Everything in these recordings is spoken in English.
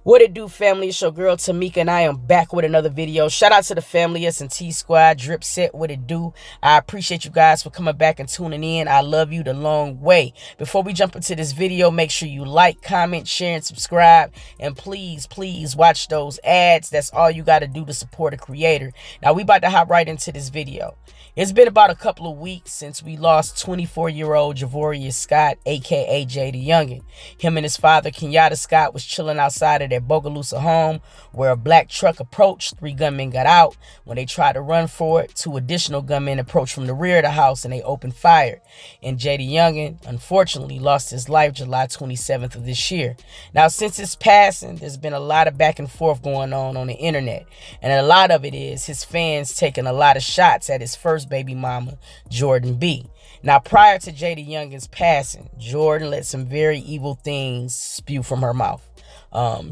What it do, family? It's your girl Tamika, and I am back with another video. Shout out to the family, S&T Squad, Drip Set, what it do. I appreciate you guys for coming back and tuning in. I love you the long way. Before we jump into this video, make sure you like, comment, share, and subscribe. And please, please watch those ads. That's all you got to do to support a creator. Now, we about to hop right into this video. It's been about a couple of weeks since we lost 24-year-old Javorius Scott, a.k.a. JD Youngin. Him and his father, Kenyatta Scott, was chilling outside of their Bogalusa home where a black truck approached. 3 gunmen got out. When they tried to run for it, 2 additional gunmen approached from the rear of the house and they opened fire. And JD Youngin, unfortunately, lost his life July 27th of this year. Now, since his passing, there's been a lot of back and forth going on the internet. And a lot of it is his fans taking a lot of shots at his first baby mama, Jordan B. Now, prior to JD Youngin's passing, Jordan let some very evil things spew from her mouth.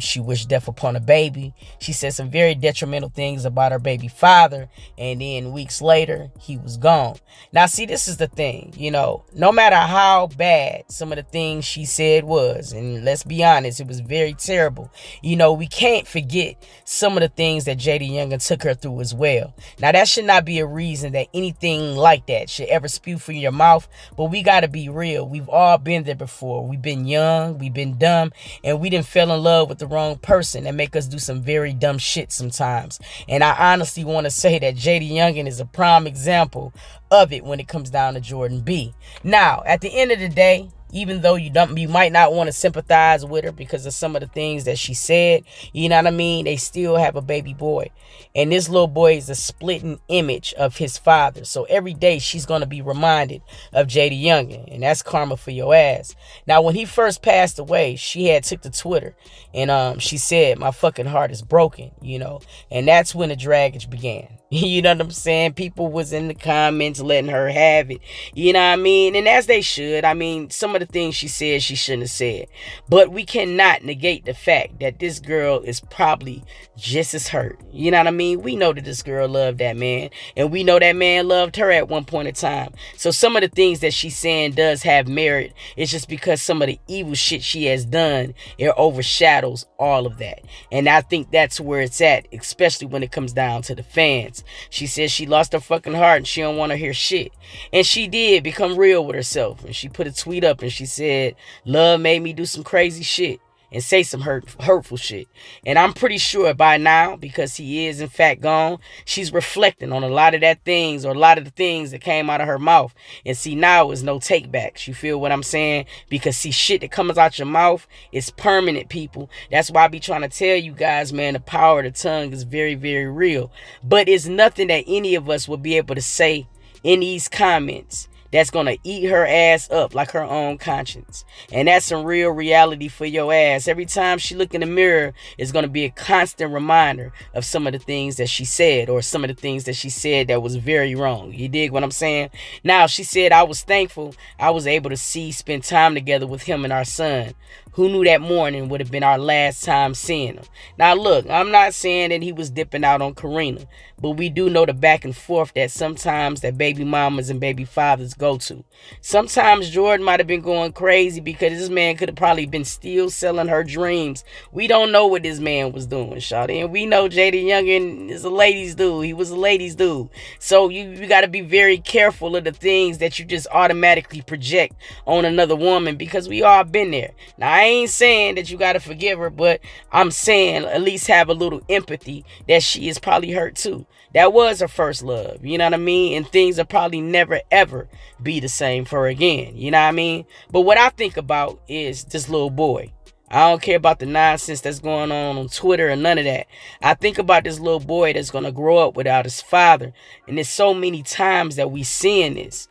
She wished death upon a baby. She said some very detrimental things about her baby father. And then weeks later, he was gone. Now, see, this is the thing. You know, no matter how bad some of the things she said was, and let's be honest, it was very terrible. You know, we can't forget some of the things that JD Youngin took her through as well. Now, that should not be a reason that anything like that should ever spew from your mouth. But we got to be real. We've all been there before. We've been young, we've been dumb, and we didn't fall in love with the wrong person and make us do some very dumb shit sometimes. And I honestly want to say that JD Youngin is a prime example of it when it comes down to Jordan B. Now, at the end of the day, even though you might not want to sympathize with her because of some of the things that she said, you know what I mean? They still have a baby boy. And this little boy is a splitting image of his father. So every day she's going to be reminded of JD Youngin. And that's karma for your ass. Now, when he first passed away, she had took to Twitter. And she said, "My fucking heart is broken," you know. And that's when the draggage began. You know what I'm saying? People was in the comments letting her have it. You know what I mean? And as they should. I mean, some of the things she said she shouldn't have said. But we cannot negate the fact that this girl is probably just as hurt. You know what I mean? We know that this girl loved that man. And we know that man loved her at one point in time. So some of the things that she's saying does have merit. It's just because some of the evil shit she has done, it overshadows all of that. And I think that's where it's at, especially when it comes down to the fans. She says she lost her fucking heart and she don't want to hear shit. And she did become real with herself. And she put a tweet up and she said, "Love made me do some crazy shit and say some hurtful shit." And I'm pretty sure by now, because he is in fact gone, she's reflecting on a lot of that things, or a lot of the things that came out of her mouth. And see, now is no take backs. You feel what I'm saying? Because see, shit that comes out your mouth is permanent, people. That's why I be trying to tell you guys, man, the power of the tongue is very, very real. But it's nothing that any of us will be able to say in these comments that's going to eat her ass up like her own conscience. And that's some real reality for your ass. Every time she look in the mirror, it's going to be a constant reminder of some of the things that she said, or some of the things that she said that was very wrong. You dig what I'm saying? Now, she said, "I was thankful I was able to spend time together with him and our son. Who knew that morning would have been our last time seeing him?" Now, look, I'm not saying that he was dipping out on Karina, but we do know the back and forth that sometimes that baby mamas and baby fathers go to. Sometimes Jordan might have been going crazy because this man could have probably been still selling her dreams. We don't know what this man was doing, shawty. And we know JD Youngin is a ladies' dude. He was a ladies' dude. So you got to be very careful of the things that you just automatically project on another woman, because we all been there. Now, I ain't saying that you got to forgive her, but I'm saying at least have a little empathy that she is probably hurt too. That was her first love, you know what I mean? And things will probably never, ever be the same for her again, you know what I mean? But what I think about is this little boy. I don't care about the nonsense that's going on Twitter or none of that. I think about this little boy that's going to grow up without his father. And there's so many times that we seeing this.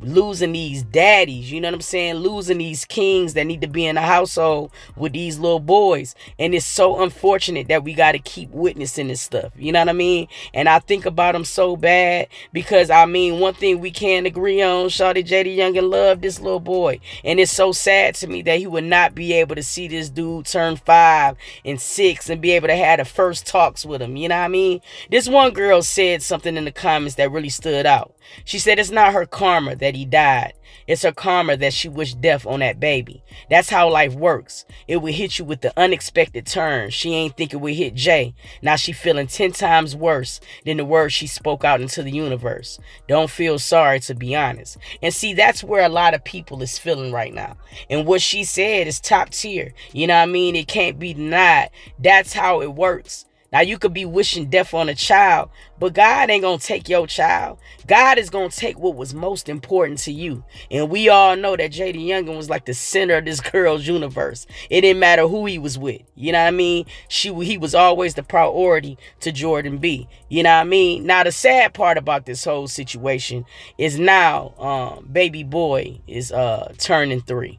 Losing these daddies, you know what I'm saying? Losing these kings that need to be in the household with these little boys. And it's so unfortunate that we got to keep witnessing this stuff. You know what I mean? And I think about him so bad because, I mean, one thing we can agree on, shawty, JD Youngin loved this little boy. And it's so sad to me that he would not be able to see this dude turn 5 and 6 and be able to have the first talks with him. You know what I mean? This one girl said something in the comments that really stood out. She said it's not her karma that he died. It's her karma that she wished death on that baby. That's how life works. It will hit you with the unexpected turn. She ain't think it would hit Jay. Now she feeling 10 times worse than the words she spoke out into the universe. Don't feel sorry, to be honest. And see, that's where a lot of people is feeling right now. And what she said is top tier. You know what I mean? It can't be denied. That's how it works. Now, you could be wishing death on a child, but God ain't going to take your child. God is going to take what was most important to you. And we all know that JD Youngin was like the center of this girl's universe. It didn't matter who he was with. You know what I mean? He was always the priority to Jordan B. You know what I mean? Now, the sad part about this whole situation is now baby boy is turning 3.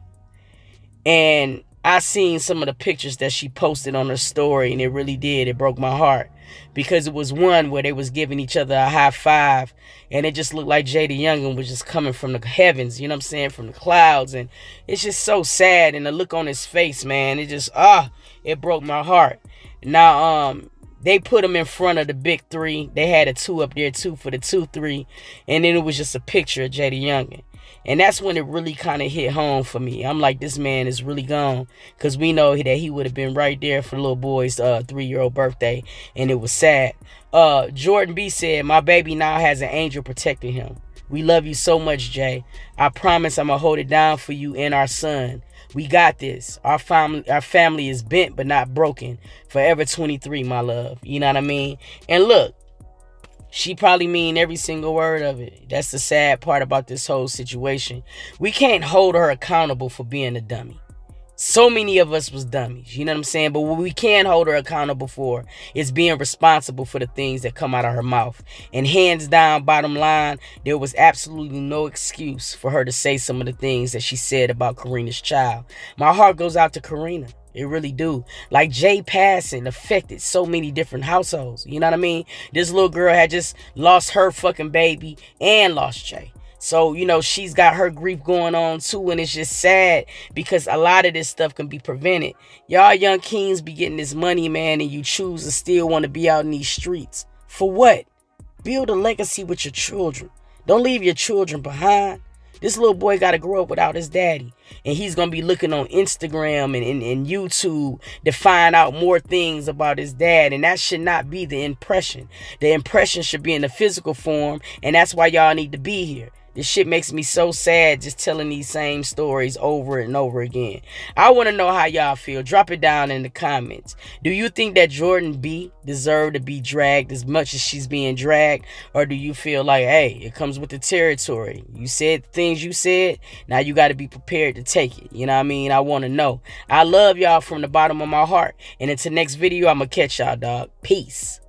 And I seen some of the pictures that she posted on her story, and it broke my heart, because it was one where they was giving each other a high five, and it just looked like JD Youngin was just coming from the heavens, you know what I'm saying, from the clouds, and it's just so sad, and the look on his face, man, it just, it broke my heart. Now, they put him in front of the big 3. They had a 2 up there too for the 2-3, and then it was just a picture of JD Youngin. And that's when it really kind of hit home for me. I'm like, this man is really gone, because we know that he would have been right there for little boy's 3-year-old birthday, and it was sad. Jordan B said, my baby now has an angel protecting him. We love you so much, Jay. I promise I'm going to hold it down for you and our son. We got this. Our family is bent but not broken. Forever 23, my love. You know what I mean? And look, she probably mean every single word of it. That's the sad part about this whole situation. We can't hold her accountable for being a dummy. So many of us was dummies, you know what I'm saying? But what we can hold her accountable for is being responsible for the things that come out of her mouth. And hands down, bottom line, there was absolutely no excuse for her to say some of the things that she said about Karina's child. My heart goes out to Karina. It really do. Like, Jay passing affected so many different households. You know what I mean? This little girl had just lost her fucking baby and lost Jay. So, you know, she's got her grief going on too, and it's just sad because a lot of this stuff can be prevented. Y'all young kings be getting this money, man, and you choose to still want to be out in these streets. For what? Build a legacy with your children. Don't leave your children behind. This little boy got to grow up without his daddy. And he's going to be looking on Instagram and YouTube to find out more things about his dad. And that should not be the impression. The impression should be in the physical form. And that's why y'all need to be here. This shit makes me so sad just telling these same stories over and over again. I want to know how y'all feel. Drop it down in the comments. Do you think that Jordan B deserved to be dragged as much as she's being dragged? Or do you feel like, hey, it comes with the territory? You said things you said. Now you got to be prepared to take it. You know what I mean? I want to know. I love y'all from the bottom of my heart. And until next video, I'm going to catch y'all, dog. Peace.